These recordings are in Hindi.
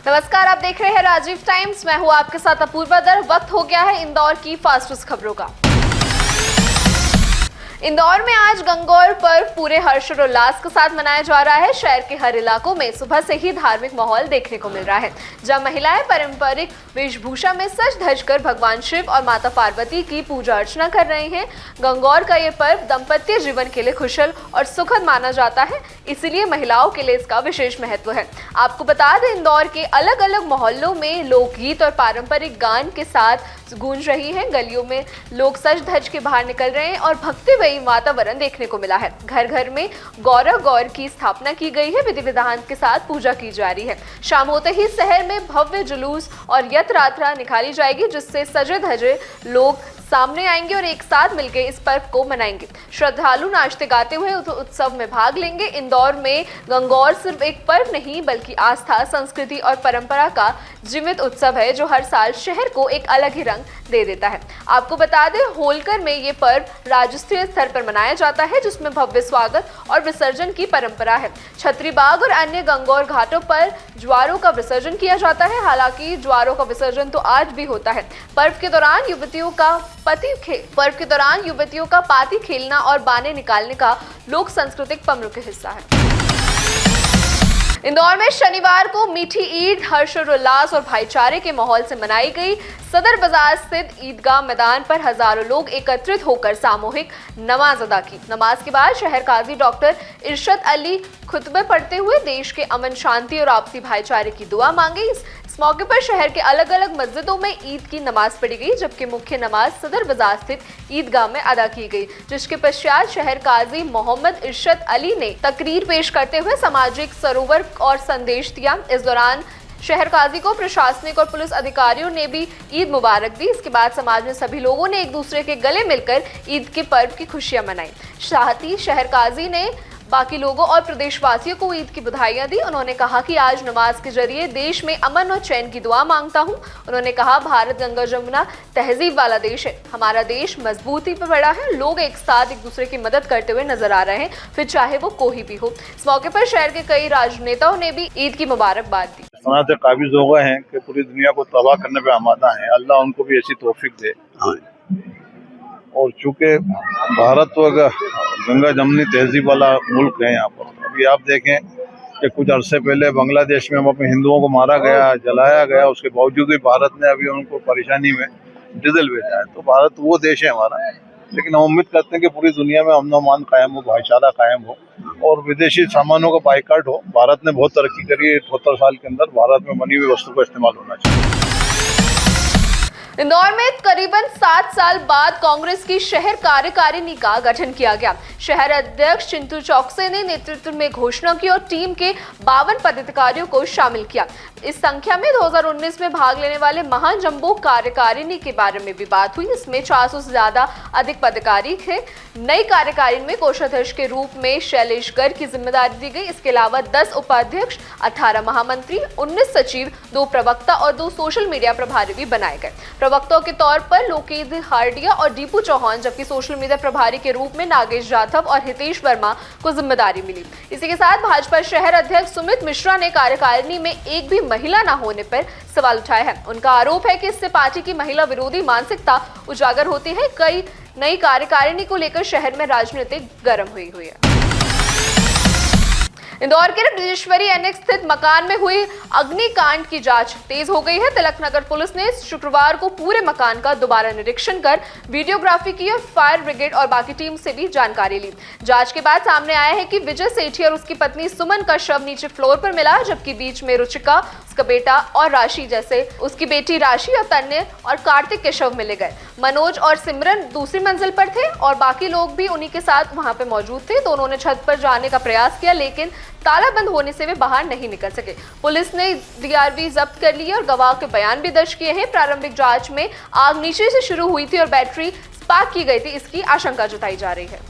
नमस्कार, आप देख रहे हैं राजीव टाइम्स। मैं हूं आपके साथ अपूर्वा दर। वक्त हो गया है इंदौर की फास्टेस्ट खबरों का। इंदौर में आज गंगौर पर्व पूरे हर्ष और उल्लास के साथ मनाया जा रहा है। शहर के हर इलाकों में सुबह से ही धार्मिक माहौल देखने को मिल रहा है, जहां महिलाएं पारंपरिक वेशभूषा में सज धज कर भगवान शिव और माता पार्वती की पूजा अर्चना कर रहे हैं। गंगौर का ये पर्व दाम्पत्य जीवन के लिए खुशल और सुखद माना जाता है, इसीलिए महिलाओं के लिए इसका विशेष महत्व है। आपको बता दें, इंदौर के अलग अलग मोहल्लों में लोकगीत और पारंपरिक गान के साथ गूंज रही है। गलियों में लोग सज धज के बाहर निकल रहे हैं और भक्तिमयी वातावरण देखने को मिला है। घर घर में गौर की स्थापना की गई है। विधि विधान के साथ पूजा की जा रही है। शाम होते ही शहर में भव्य जुलूस और यात्रा निकाली जाएगी, जिससे सजे धजे लोग सामने आएंगे और एक साथ मिलकर इस पर्व को मनाएंगे। श्रद्धालु नाचते गाते हुए उत्सव में भाग लेंगे। इंदौर में गंगौर सिर्फ एक पर्व नहीं, बल्कि आस्था, संस्कृति और परंपरा का जीवित उत्सव है, जो हर साल शहर को एक अलग ही रंग दे देता है। आपको बता दें, होलकर में ये पर्व राज्य स्तर पर मनाया जाता है, जिसमें भव्य स्वागत और विसर्जन की परंपरा है। छतरी बाग और अन्य गंगौर घाटों पर ज्वारों का विसर्जन किया जाता है। हालांकि ज्वारों का विसर्जन तो आज भी होता है। पर्व के दौरान युवतियों का पाती खेलना और बाने निकालने का लोक सांस्कृतिक प्रमुख हिस्सा है। इंदौर में शनिवार को मीठी ईद हर्ष और उल्लास और भाईचारे के माहौल से मनाई गई। सदर बाजार स्थित ईदगाह मैदान पर हजारों लोग एकत्रित होकर सामूहिक नमाज अदा की। नमाज के बाद शहर काजी डॉक्टर इरशद अली खुतबे पढ़ते हुए देश के अमन, शांति और आपसी भाईचारे की दुआ मांगी। इस मौके पर शहर के अलग अलग मस्जिदों में ईद की नमाज पढ़ी गई, जबकि मुख्य नमाज सदर बाजार स्थित ईदगाह में अदा की गई, जिसके पश्चात शहर काजी मोहम्मद इरशद अली ने तकरीर पेश करते हुए सामाजिक सरोवर और संदेश दिया। इस दौरान शहर काजी को प्रशासनिक और पुलिस अधिकारियों ने भी ईद मुबारक दी। इसके बाद समाज में सभी लोगों ने एक दूसरे के गले मिलकर ईद के पर्व की खुशियां मनाई। साथ ही शहर काजी ने बाकी लोगों और प्रदेशवासियों को ईद की बधाइयां दी। उन्होंने कहा कि आज नमाज के जरिए देश में अमन और चैन की दुआ मांगता हूं। उन्होंने कहा, भारत गंगा जमुना तहजीब वाला देश है। हमारा देश मजबूती पर बड़ा है। लोग एक साथ एक दूसरे की मदद करते हुए नजर आ रहे हैं, फिर चाहे वो कोई भी हो। इस मौके पर शहर के कई राजनेताओं ने भी ईद की मुबारकबाद दी। सना से काबिज हो गए हैं कि पूरी दुनिया को तबाह करने पे आमादा है। अल्लाह उनको भी ऐसी तौफीक दे। और चूंकि भारत तो गंगा जमनी तहजीब वाला मुल्क है, यहाँ पर अभी आप देखें कि कुछ अरसे पहले बांग्लादेश में हम अपने हिंदुओं को मारा गया, जलाया गया, उसके बावजूद भी भारत ने अभी उनको परेशानी में डीजल भेजा है। तो भारत वो देश है हमारा, लेकिन हम उम्मीद करते हैं कि पूरी दुनिया में अमन अमान कायम हो, भाईचारा कायम हो और विदेशी सामानों का बाइकाट हो। भारत ने बहुत तरक्की करी है। 78 साल के अंदर भारत में बनी हुई वस्तु का इस्तेमाल होना चाहिए। इंदौर में करीबन 7 साल बाद कांग्रेस की शहर कार्यकारिणी का गठन किया गया। शहर अध्यक्ष चिंटू चौकसे ने नेतृत्व में घोषणा की और टीम के 52 पदाधिकारियों को शामिल किया। इस संख्या में 2019 में भाग लेने वाले महान जम्बो कार्यकारिणी के बारे में भी बात हुई। इसमें 400 से ज्यादा अधिक पदाधिकारी थे। नई कार्यकारिणी में कोषाध्यक्ष के रूप में शैलेश गर्ग की जिम्मेदारी दी गई। इसके अलावा 10 उपाध्यक्ष, 18 महामंत्री, 19 सचिव, 2 प्रवक्ता और 2 सोशल मीडिया प्रभारी भी बनाए गए। प्रवक्ताओं के तौर पर लोकेश हार्डिया और दीपू चौहान, जबकि सोशल मीडिया प्रभारी के रूप में नागेश जाधव और हितेश वर्मा को जिम्मेदारी मिली। इसी के साथ भाजपा शहर अध्यक्ष सुमित मिश्रा ने कार्यकारिणी में एक भी महिला न होने पर सवाल उठाया है। उनका आरोप है कि इससे पार्टी की महिला विरोधी मानसिकता उजागर होती है। कई नई कार्यकारिणी को लेकर शहर में राजनीतिक गर्म हुई है। इंदौर के ब्रजेश्वरी एनेक्स स्थित मकान में हुई अग्निकांड की जांच तेज हो गई है। तिलकनगर पुलिस ने शुक्रवार को पूरे मकान का दोबारा निरीक्षण कर वीडियोग्राफी की और फायर ब्रिगेड और बाकी टीम से भी जानकारी ली। जांच के बाद सामने आया है कि विजय सेठी और उसकी पत्नी सुमन का शव नीचे फ्लोर पर मिला, जबकि बीच में रुचिका, उसका बेटा और राशि जैसे उसकी बेटी राशि और तन्य और कार्तिक के शव मिले गए। मनोज और सिमरन दूसरी मंजिल पर थे और बाकी लोग भी उन्हीं के साथ वहां पे मौजूद थे। दोनों ने छत पर जाने का प्रयास किया, लेकिन ताला बंद होने से वे बाहर नहीं निकल सके। पुलिस ने DRV जब्त कर ली और गवाह के बयान भी दर्ज किए हैं। प्रारंभिक जांच में आग नीचे से शुरू हुई थी और बैटरी स्पार्क की गई थी, इसकी आशंका जताई जा रही है।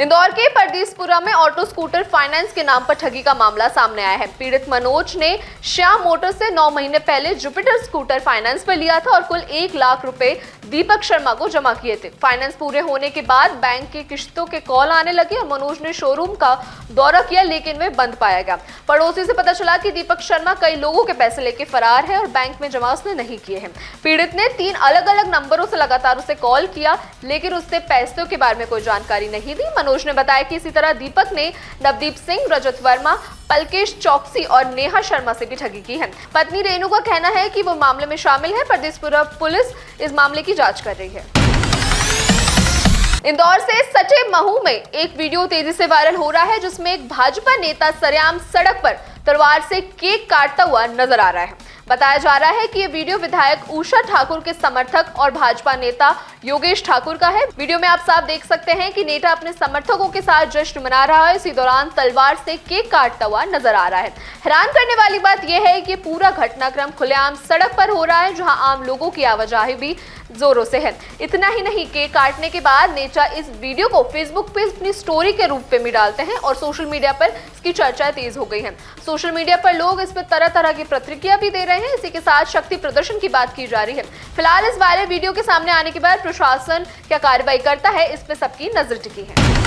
इंदौर के परदेसपुरा में ऑटो स्कूटर फाइनेंस के नाम पर ठगी का मामला सामने आया है। पीड़ित मनोज ने श्याम मोटर से 9 महीने पहले जुपिटर स्कूटर फाइनेंस पर लिया था और कुल 1 लाख रुपए दीपक शर्मा को जमा किए थे। फाइनेंस पूरे होने के बाद बैंक की किश्तों के कॉल आने लगे और मनोज ने शोरूम का दौरा किया, लेकिन वे बंद पाया गया। पड़ोसी से पता चला कि दीपक शर्मा कई लोगों के पैसे लेके फरार है और बैंक में जमा उसने नहीं किए हैं। पीड़ित ने 3 अलग-अलग नंबरों से लगातार उसे कॉल किया, लेकिन उसने पैसों के बारे में कोई जानकारी नहीं दी। मनोज ने बताया कि इसी तरह दीपक ने नवदीप सिंह, रजत वर्मा, पलकेश चौकसी और नेहा शर्मा से भी ठगी की है। पत्नी रेणु का कहना है कि वो मामले में शामिल है। परदेसपुरा पुलिस इस मामले की जांच कर रही है। इंदौर से सचे महू में एक वीडियो तेजी से वायरल हो रहा है, जिसमें एक भाजपा नेता सरेआम सड़क पर तलवार से केक काटता हुआ नजर आ रहा है। बताया जा रहा है कि ये वीडियो विधायक उषा ठाकुर के समर्थक और भाजपा नेता योगेश ठाकुर का है। वीडियो में आप साफ देख सकते हैं कि नेता अपने समर्थकों के साथ जश्न मना रहा है। इसी दौरान तलवार से केक काटता हुआ नजर आ रहा है। हैरान करने वाली बात यह है कि पूरा घटनाक्रम खुलेआम सड़क पर हो रहा है, जहां आम लोगों की आवाजाही भी जोरों से है। इतना ही नहीं, केक काटने के बाद नेता इस वीडियो को फेसबुक पे अपनी स्टोरी के रूप में डालते हैं और सोशल मीडिया पर इसकी चर्चा तेज हो गई है। सोशल मीडिया पर लोग इस पर तरह तरह की प्रतिक्रिया भी दे रहे हैं। इसी के साथ शक्ति प्रदर्शन की बात की जा रही है। फिलहाल इस वायरल वीडियो के सामने आने के बाद प्रशासन क्या कार्रवाई करता है, इस पर सबकी नजर टिकी है।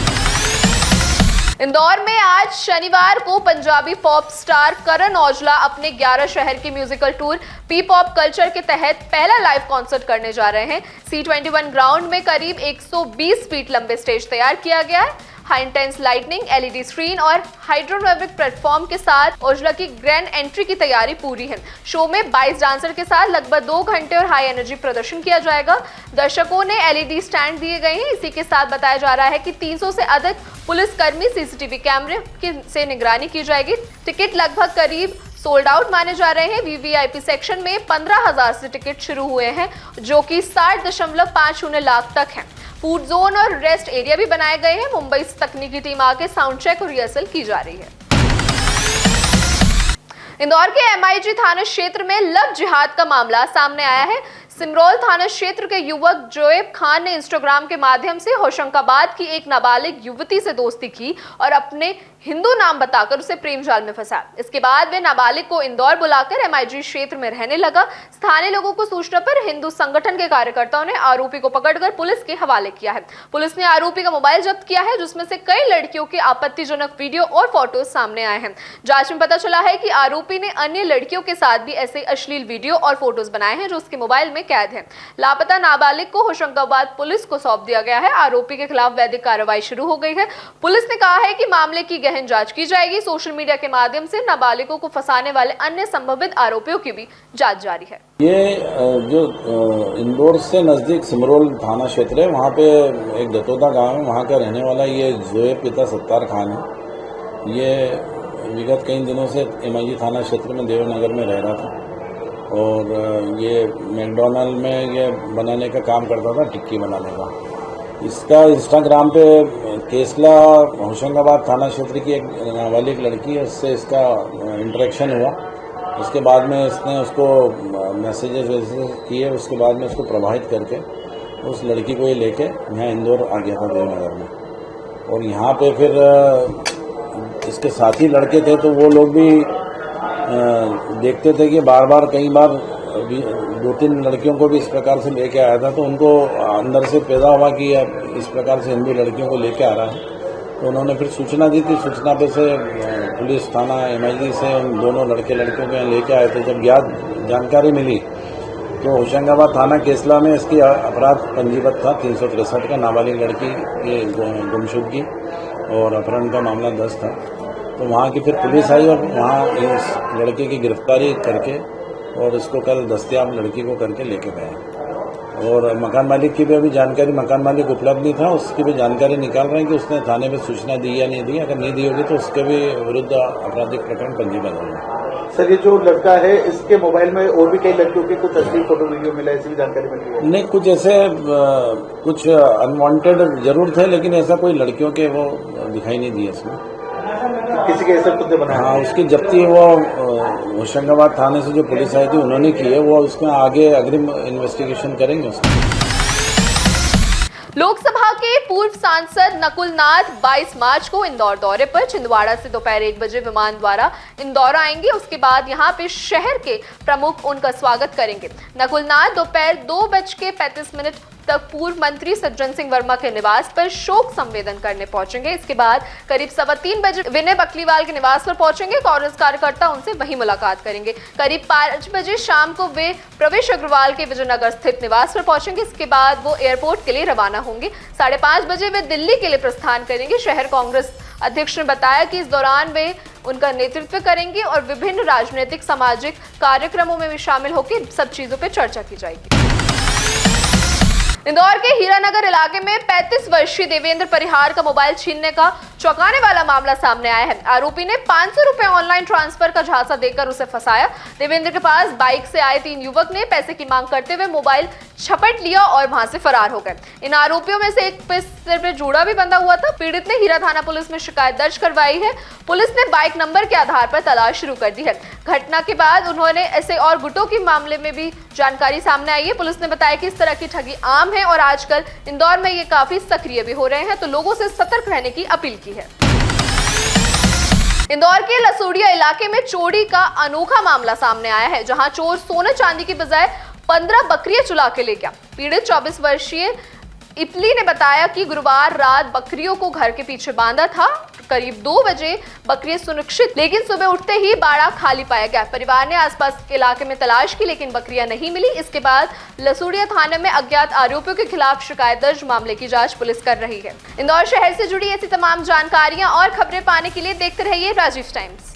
इंदौर में आज शनिवार को पंजाबी पॉप स्टार करण औजला अपने 11 शहर के musical tour P pop culture के तहत पहला लाइव कॉन्सर्ट करने जा रहे हैं। C21 ग्राउंड में करीब 120 फीट लंबे स्टेज तैयार किया गया है। High intense lightning, LED screen और हाइड्रोग्राफिक प्लेटफॉर्म के साथ औजला की ग्रैंड एंट्री की तैयारी पूरी है। शो में 22 डांसर के साथ लगभग 2 घंटे और हाई एनर्जी प्रदर्शन किया जाएगा। दर्शकों ने LED स्टैंड दिए गए हैं। इसी के साथ बताया जा रहा है कि 300 से अधिक पुलिसकर्मी CCTV कैमरे से निगरानी की जाएगी। टिकट लगभग करीब सोल्ड आउट माने जा रहे हैं। VVIP सेक्शन में 15,000 से टिकट शुरू हुए हैं, जो कि 60.50 लाख तक हैं। फूड जोन और रेस्ट एरिया भी बनाए गए हैं। मुंबई से तकनीकी टीम आके साउंड चेक और रिहर्सल की जा रही है। इंदौर के MIG थाना क्षेत्र में लव जिहाद का मामला सामने आया है। सिमरोल थाना क्षेत्र के युवक जोएब खान ने इंस्टाग्राम के माध्यम से होशंगाबाद की एक नाबालिग युवती से दोस्ती की और अपने हिंदू नाम बताकर उसे प्रेम जाल में फंसाया। इसके बाद वे नाबालिग को इंदौर बुलाकर MIG क्षेत्र में रहने लगा। स्थानीय लोगों को सूचना पर हिंदू संगठन के कार्यकर्ताओं ने आरोपी को पकड़कर पुलिस के हवाले किया है। पुलिस ने आरोपी का मोबाइल जब्त किया है, जिसमें से कई लड़कियों के आपत्तिजनक वीडियो और फोटोज सामने आए हैं। जांच में पता चला है कि आरोपी ने अन्य लड़कियों के साथ भी ऐसे अश्लील वीडियो और फोटोज बनाए हैं, जो उसके मोबाइल में कैद है। लापता नाबालिग को होशंगाबाद पुलिस को सौंप दिया गया है। आरोपी के खिलाफ वैधिक कार्रवाई शुरू हो गई है। पुलिस ने कहा है कि मामले की गहन जांच की जाएगी। सोशल मीडिया के माध्यम से नाबालिगों को फंसाने वाले अन्य संभावित आरोपियों की भी जांच जारी है। ये जो इंदौर से नजदीक सिमरोल थाना क्षेत्र है, वहाँ पे एक दतोदा गांव है, वहाँ का रहने वाला ये जोएब पिता सत्तार खान है। ये विगत कई दिनों से MIG थाना क्षेत्र में देवनगर में रह रहा था और ये मैकडॉनल्ड में ये बनाने का काम करता था, टिक्की बनाने का। इसका इंस्टाग्राम पे केसला होशंगाबाद थाना क्षेत्र की एक नाबालिग लड़की है, उससे इसका इंटरेक्शन हुआ। उसके बाद में इसने उसको मैसेजेस किए। उसके बाद में उसको प्रभावित करके उस लड़की को ये लेके यहाँ इंदौर आ गया था देवनगर में। और यहाँ पे फिर इसके साथी लड़के थे, तो वो लोग भी देखते थे कि बार बार कई बार 2-3 लड़कियों को भी इस प्रकार से लेके आया था। तो उनको अंदर से पैदा हुआ कि इस प्रकार से हिंदू लड़कियों को लेके आ रहा है। तो उन्होंने फिर सूचना दी थी। सूचना पे से पुलिस थाना MIG से उन दोनों लड़के लड़कियों को यहाँ लेके आए थे। जब जानकारी मिली तो होशंगाबाद थाना केसला में इसकी अपराध पंजीबद्ध था 363 का। नाबालिग लड़की की गुमशुदगी और अपहरण का मामला दर्ज था। तो वहाँ की फिर पुलिस आई और वहाँ इस लड़के की गिरफ्तारी करके और इसको कल दस्तयाब लड़की को करके लेके गए। और मकान मालिक की भी अभी जानकारी, मकान मालिक उपलब्ध नहीं था, उसकी भी जानकारी निकाल रहे हैं कि उसने थाने में सूचना दी या नहीं दी। अगर नहीं दी होगी तो उसके भी विरुद्ध आपराधिक प्रकरण पंजीबद्ध होगा। सर, ये जो लड़का है, इसके मोबाइल में और भी कई लड़कियों के कुछ असली फोटो वीडियो मिला, ऐसी भी जानकारी मिली है? नहीं, कुछ ऐसे कुछ अनवांटेड जरूर थे, लेकिन ऐसा कोई लड़कियों के वो दिखाई नहीं दिए इसमें। किसी के ऐसा खुद बनाया? हाँ, उसकी जब्ती वो होशंगाबाद थाने से जो पुलिस आई थी उन्होंने की है। वो उसमें आगे अग्रिम इन्वेस्टिगेशन करेंगे उसमें। लोकसभा के पूर्व सांसद नकुल नाथ 22 मार्च को इंदौर दौरे पर छिंदवाड़ा से दोपहर 1 बजे विमान द्वारा इंदौर आएंगे। उसके बाद यहां पे शहर के प्रमुख उनका स्वागत करेंगे। नकुल नाथ दोपहर 2:35 तक पूर्व मंत्री सज्जन सिंह वर्मा के निवास पर शोक संवेदन करने पहुंचेंगे। इसके बाद करीब 3:15 बजे विनय बकलीवाल के निवास पर पहुंचेंगे। कांग्रेस कार्यकर्ता उनसे वहीं मुलाकात करेंगे। करीब 5 बजे शाम को वे प्रवेश अग्रवाल के विजयनगर स्थित निवास पर पहुंचेंगे। इसके बाद वो एयरपोर्ट के लिए रवाना होंगे। 5:30 बजे वे दिल्ली के लिए प्रस्थान करेंगे। शहर कांग्रेस अध्यक्ष ने बताया कि इस दौरान वे उनका नेतृत्व करेंगे और विभिन्न राजनीतिक सामाजिक कार्यक्रमों में भी शामिल होकर सब चीजों पर चर्चा की जाएगी। इंदौर के हीरानगर इलाके में 35 वर्षीय देवेंद्र परिहार का मोबाइल छीनने का चौंकाने वाला मामला सामने आया है। आरोपी ने 500 रुपए ऑनलाइन ट्रांसफर का झांसा देकर उसे फंसाया। देवेंद्र के पास बाइक से आए 3 युवक ने पैसे की मांग करते हुए मोबाइल झपट लिया और वहां से फरार हो गए। इन आरोपियों में से एक पे सिर पे जूड़ा भी बंधा हुआ था। पीड़ित ने हीरा थाना पुलिस में शिकायत दर्ज करवाई है। पुलिस ने बाइक नंबर के आधार पर तलाश शुरू कर दी है। घटना के बाद उन्होंने ऐसे और गुटों के मामले में भी जानकारी सामने आई है। पुलिस ने बताया कि इस तरह की ठगी आम है और आजकल इंदौर में ये काफी सक्रिय भी हो रहे हैं, तो लोगों से सतर्क रहने की अपील की है। इंदौर के लसूड़िया इलाके में चोरी का अनोखा मामला सामने आया है, जहां चोर सोने चांदी की बजाय 15 बकरियां चुरा के ले गया। पीड़ित 24 वर्षीय इपली ने बताया कि गुरुवार रात बकरियों को घर के पीछे बांधा था। करीब 2 बजे बकरियां सुरक्षित, लेकिन सुबह उठते ही बाड़ा खाली पाया गया। परिवार ने आसपास के इलाके में तलाश की, लेकिन बकरियां नहीं मिली। इसके बाद लसूड़िया थाने में अज्ञात आरोपियों के खिलाफ शिकायत दर्ज, मामले की जांच पुलिस कर रही है। इंदौर शहर से जुड़ी ऐसी तमाम जानकारियां और खबरें पाने के लिए देखते रहिए राजीव टाइम्स।